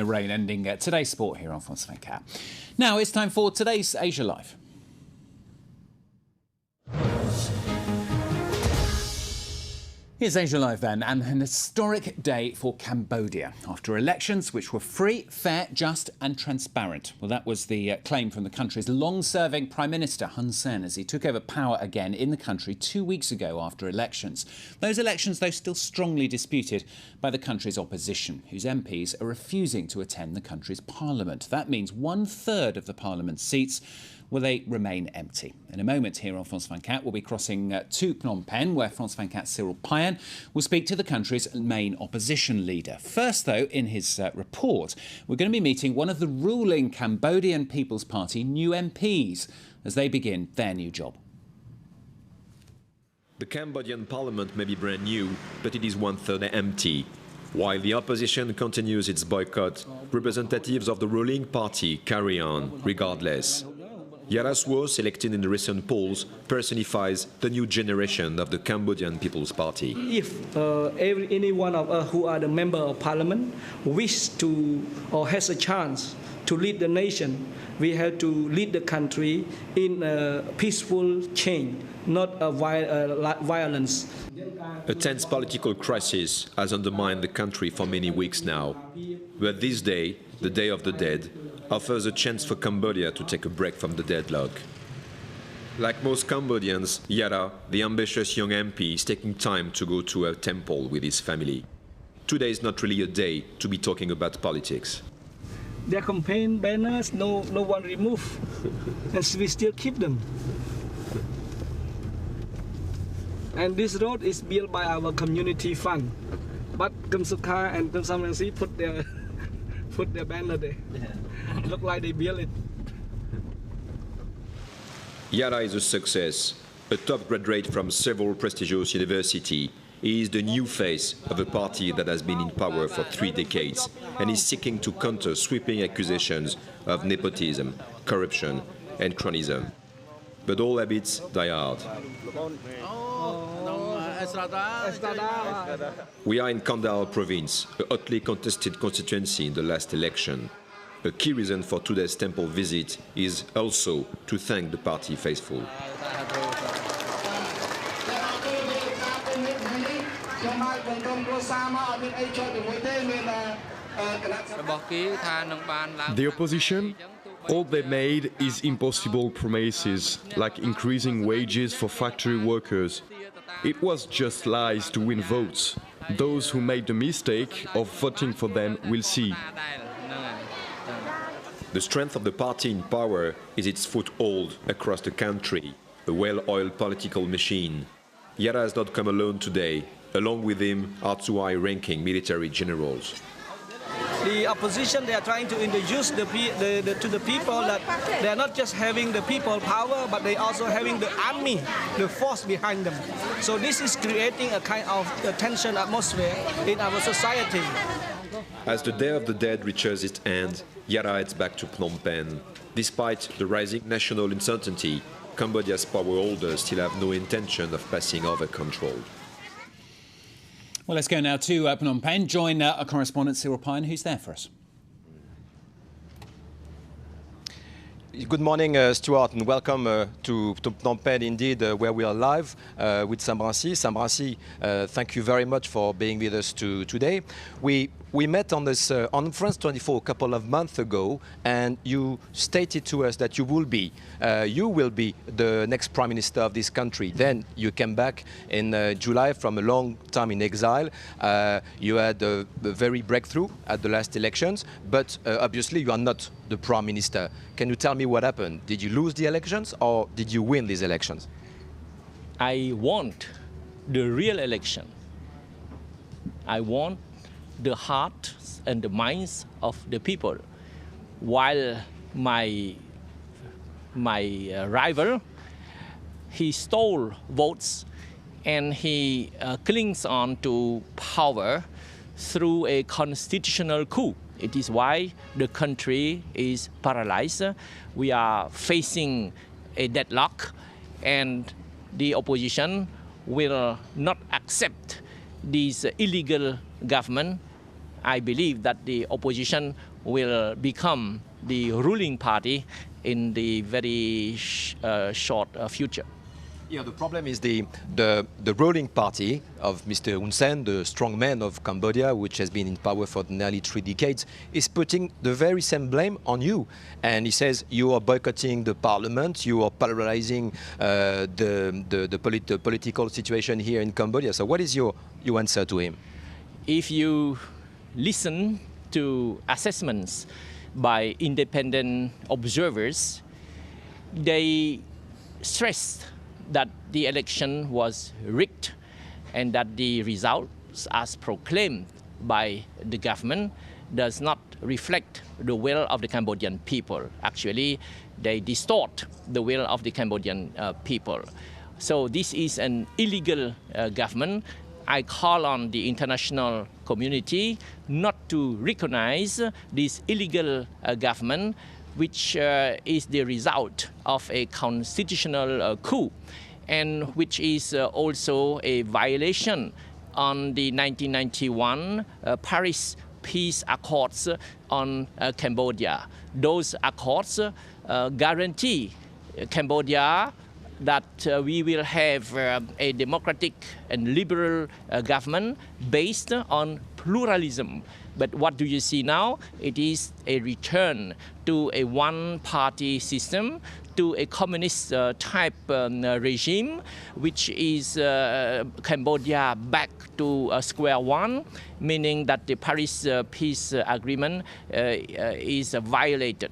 The rain ending today's sport here on France 24. Now it's time for today's Asia Live. Here's Asia Live then, and an historic day for Cambodia after elections which were free, fair, just and transparent. Well, that was the claim from the country's long-serving Prime Minister Hun Sen as he took over power again in the country 2 weeks ago after elections. Those elections, though, still strongly disputed by the country's opposition, whose MPs are refusing to attend the country's parliament. That means 1/3 of the parliament's seats they remain empty. In a moment here on France 24, we'll be crossing to Phnom Penh, where France 24's Cyril Payen will speak to the country's main opposition leader. First, though, in his report, we're going to be meeting one of the ruling Cambodian People's Party new MPs as they begin their new job. The Cambodian parliament may be brand new, but it is 1/3 empty. While the opposition continues its boycott, representatives of the ruling party carry on regardless. Yara Suo, selected in the recent polls, personifies the new generation of the Cambodian People's Party. If any one of us who are the member of parliament wish to or has a chance to lead the nation, we have to lead the country in a peaceful change, not a violence. A tense political crisis has undermined the country for many weeks now. But this day, the Day of the Dead, offers a chance for Cambodia to take a break from the deadlock. Like most Cambodians, Yara, the ambitious young MP, is taking time to go to a temple with his family. Today is not really a day to be talking about politics. Their campaign banners, no one remove, and we still keep them. And this road is built by our community fund, but Kum Sukha and Sam Rainsy put their banner there. Look like they built it. Yara is a success. A top graduate from several prestigious universities. He is the new face of a party that has been in power for 3 decades and is seeking to counter sweeping accusations of nepotism, corruption and cronyism. But all habits die hard. We are in Kandahar province, a hotly contested constituency in the last election. A key reason for today's temple visit is also to thank the party faithful. The opposition, all they made is impossible promises, like increasing wages for factory workers. It was just lies to win votes. Those who made the mistake of voting for them will see. The strength of the party in power is its foothold across the country, a well-oiled political machine. Yara has not come alone today. Along with him are 2 high-ranking military generals. The opposition, they are trying to introduce to the people that they are not just having the people power, but they also having the army, the force behind them. So this is creating a kind of tension atmosphere in our society. As the Day of the Dead reaches its end, Yara heads back to Phnom Penh. Despite the rising national uncertainty, Cambodia's power holders still have no intention of passing over control. Well, let's go now to Phnom Penh. Join our correspondent Cyril Payen, who's there for us. Good morning, Stuart, and welcome to Phnom Penh, indeed, where we are live with Sam Rainsy. Sam Rainsy, thank you very much for being with us today. We met on this on France 24 a couple of months ago, and you stated to us that you will be the next Prime Minister of this country. Then you came back in July from a long time in exile. You had a very breakthrough at the last elections, but obviously you are not the Prime Minister. Can you tell me what happened? Did you lose the elections or did you win these elections? I want the real election. I want the hearts and the minds of the people, while my rival, he stole votes and he clings on to power through a constitutional coup. It is why the country is paralyzed. We are facing a deadlock, and the opposition will not accept this illegal government I believe that the opposition will become the ruling party in the very short future. Yeah, the problem is the ruling party of Mr. Hun Sen, the strong man of Cambodia, which has been in power for nearly 3 decades, is putting the very same blame on you. And he says you are boycotting the parliament, you are polarizing the political situation here in Cambodia. So what is your answer to him? If you listen to assessments by independent observers, they stressed that the election was rigged and that the results as proclaimed by the government does not reflect the will of the Cambodian people. Actually, they distort the will of the Cambodian people. So this is an illegal government. I call on the international community not to recognize this illegal government, which is the result of a constitutional coup, and which is also a violation on the 1991 Paris Peace Accords on Cambodia. Those accords guarantee Cambodia that we will have a democratic and liberal government based on pluralism. But what do you see now? It is a return to a one-party system, to a communist type regime, which is Cambodia back to square one, meaning that the Paris Peace Agreement is violated.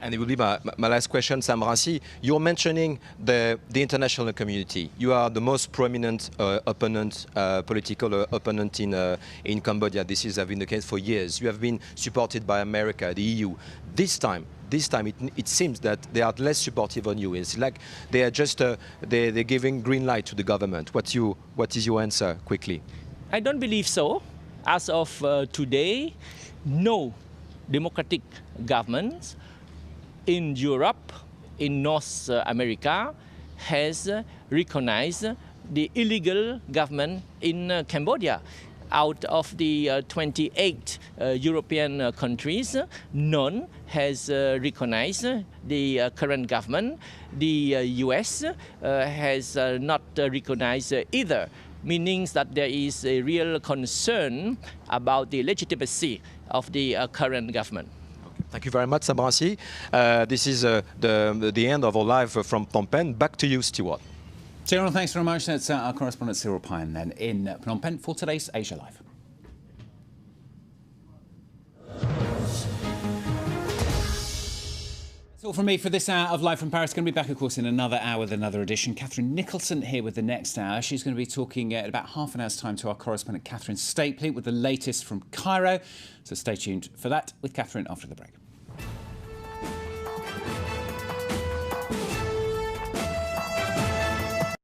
And it will be my last question, Sam Rainsy. You're mentioning the international community. You are the most prominent opponent, political opponent in Cambodia. This has been the case for years. You have been supported by America, the EU. This time it seems that they are less supportive on you. It's like they are just they're giving green light to the government. What is your answer, quickly? I don't believe so. As of today, no democratic governments in Europe, in North America, has recognized the illegal government in Cambodia. Out of the 28 European countries, none has recognized the current government. The US has not recognized either, meaning that there is a real concern about the legitimacy of the current government. Thank you very much, Sam Rainsy. This is the end of our live from Phnom Penh. Back to you, Stuart. Cyril, thanks very much. That's our correspondent Cyril Payen then in Phnom Penh for today's Asia Live. That's all from me for this hour of Live from Paris. Going to be back, of course, in another hour with another edition. Catherine Nicholson here with the next hour. She's going to be talking at about half an hour's time to our correspondent Catherine Stapley with the latest from Cairo. So stay tuned for that with Catherine after the break.